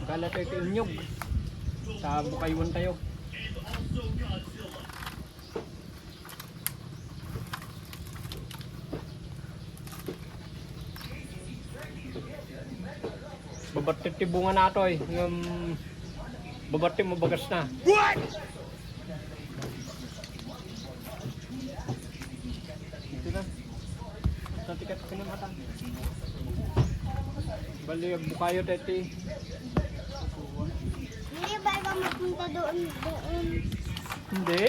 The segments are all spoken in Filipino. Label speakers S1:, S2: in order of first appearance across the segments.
S1: Kala tayo inyog. Sa Bukaywan tayo. Babatit tibungan na ito eh. Babatit mo bagas na. What? Ito na. Tatikat ko na mata. Bali, bukayo teti.
S2: Hindi ba ikaw magpunta doon?
S1: Hindi.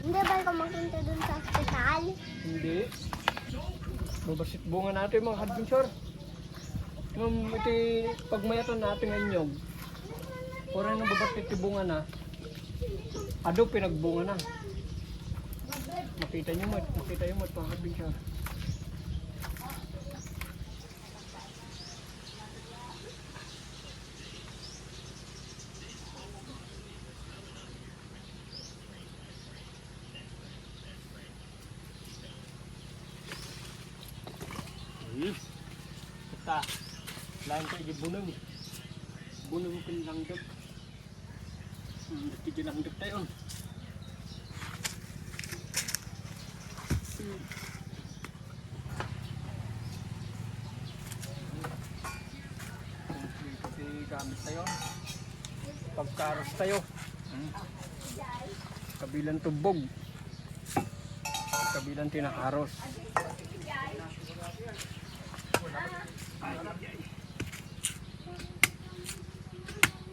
S2: Hindi ba ikaw magpunta doon sa hospital?
S1: Hindi. Babasit bunga natin mga adventure. Iti pagmayatan natin ngayong. Pura nang babatit bunga na. Ado pinagbunga na. Makita nyo mo mga adventure. Kita lain kayak di bunung pinangdep di langdep tayo kasi gamit tayo pagkaros tayo kabilang tubog kabilang tinakaros.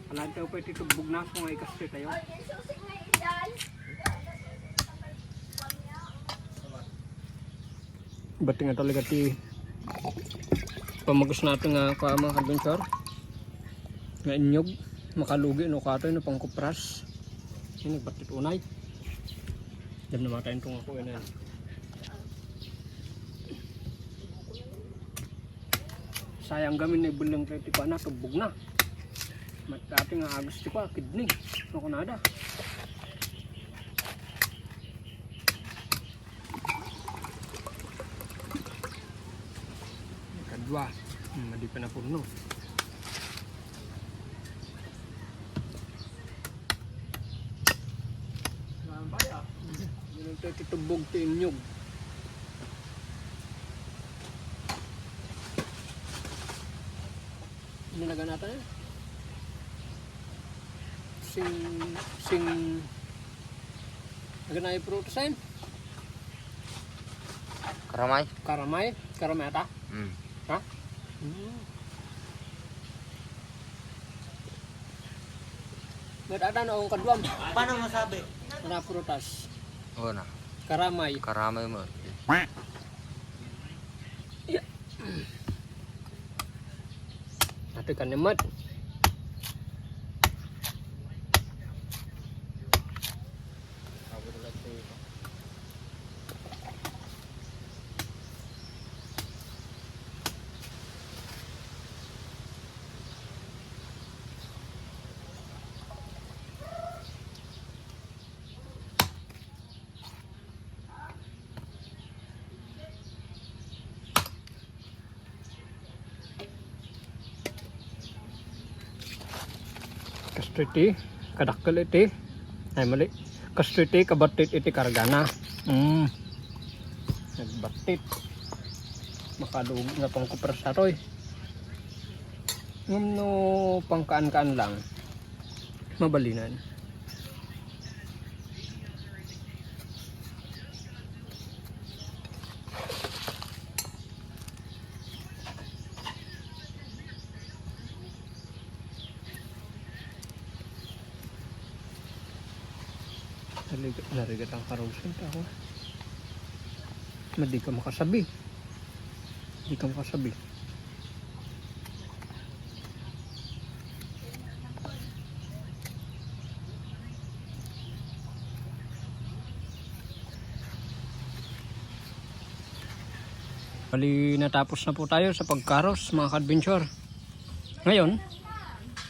S1: Alam tayo pa itutubog na kung ay kaste tayo. Bati nga talaga ti pamagos natin nga mga adventure nga inyog makalugi no kato no pangkupras ini batit unay dam na matayin itong ako yun. Sayang gamin na ibulang tayo tipa na tubog na dati nga agos tipa kidney ako nada kadwa hindi pa na puno yun tayo titubog tinyog nalaga natin eh sing naganay protein karamay ata ha Ada na akong kadwam.
S3: Paano masabi?
S1: Na prutas.
S3: Oo na.
S1: Karamay
S3: mo.
S1: Yeah. Ate kanemat. Kastriti, kadakkel iti. Ay mali. Kastriti kabatit iti kargana. Nagbatit. Makadug nga pangkupras atoy. Ngam no pangkaan-kaan lang. Mabalinan. Narigat ang karosan ako. Di ka makasabi. Bali natapos na po tayo sa pagkaros mga ka-adventure. Ngayon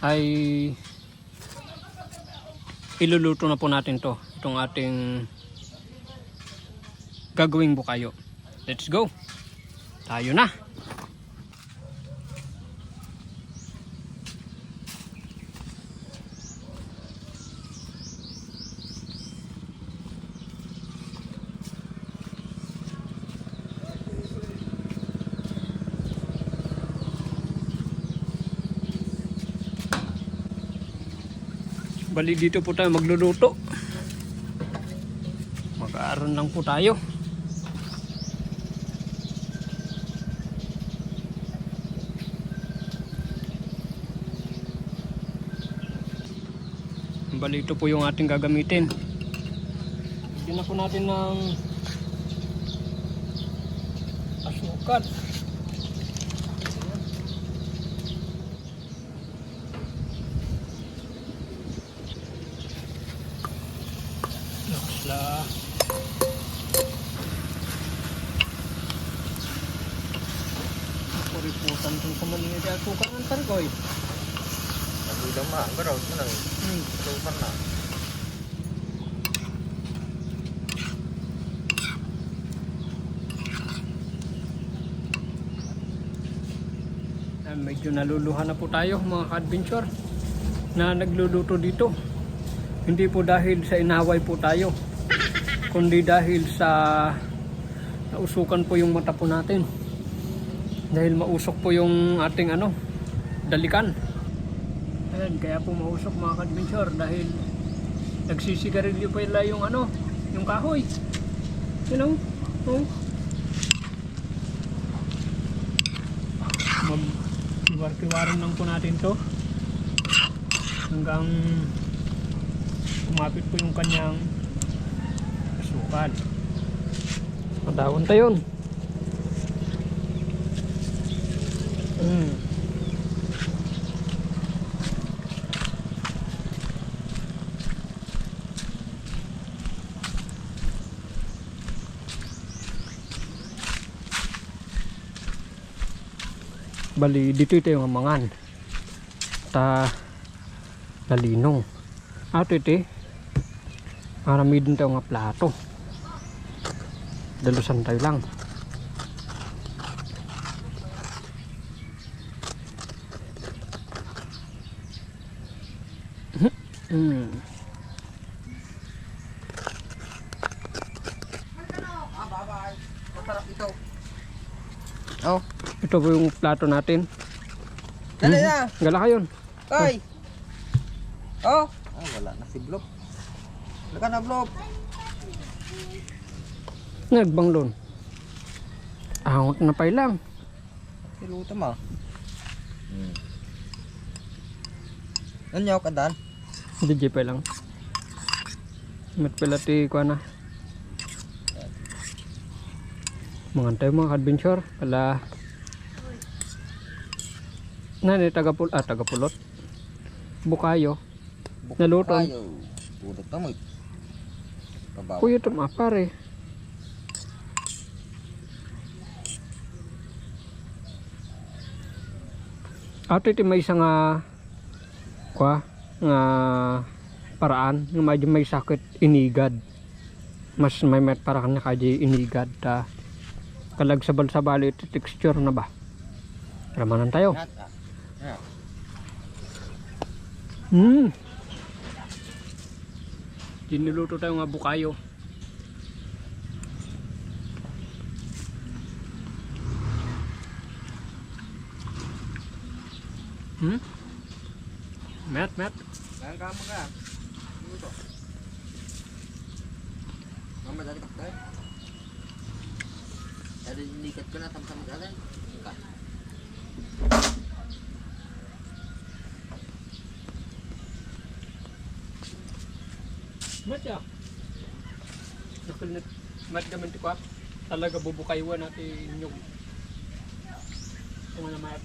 S1: ay iluluto na po natin itong ating gagawing bukayo. Let's go! Tayo na! Bali dito po tayo magluluto. Mag-aaron lang po tayo. Bali ito po yung ating gagamitin. Bigyan na po natin ng asukal. Lakas la. Puriputan itong sa maliit at asukal ng targoy.
S3: Udah mah, berat menang. Itu pernah.
S1: Medyo naluluhan na po tayo mga ka-adventure na nagluluto dito. Hindi po dahil sa inaway po tayo, kundi dahil sa nausukan po yung mata po natin. Dahil mausok po yung ating dalikan. Ayan, kaya po mausok mga ka-adventure dahil nagsisigarilyo pa ila yung yung kahoy. You know? Oh. Iwar-kiwaran lang po natin to hanggang kumapit po yung kanyang asukal. Padawon tayo yun. Bali dito ito yung amangan ta nalinong ato ito marami din tayo nga plato dalusan tayo lang
S3: Oh,
S1: ito po yung plato natin.
S3: dali na.
S1: Gala kayon.
S3: Koy. Oh, wala na si Blob. Wala ka na Blob.
S1: Nagbanglon. Angot na pa lang.
S3: Siluto mo. Nanyaw ka dan?
S1: DJ pa lang. Mat pala ti ko na. Mangantay mga adventure pala nani tagapulot bukayo naluton
S3: Pudot na mo. Pabaw.
S1: kuya ito mga pare ato iti may isa nga paraan nga medyo may sakit inigad mas may met para kanya kaji inigad ta kalag sabal-sabali iti texture na ba ramanan tayo. Diniluto tayo nga bukayo. Met.
S3: Jangan kamu kan? Dulu. Mama dari kakak. Ada diikat kena sama-sama kalian. Enggak.
S1: Met ya. Nakulit. Met gaman ti ko. Talaga bubukaywan natin yung mga mat.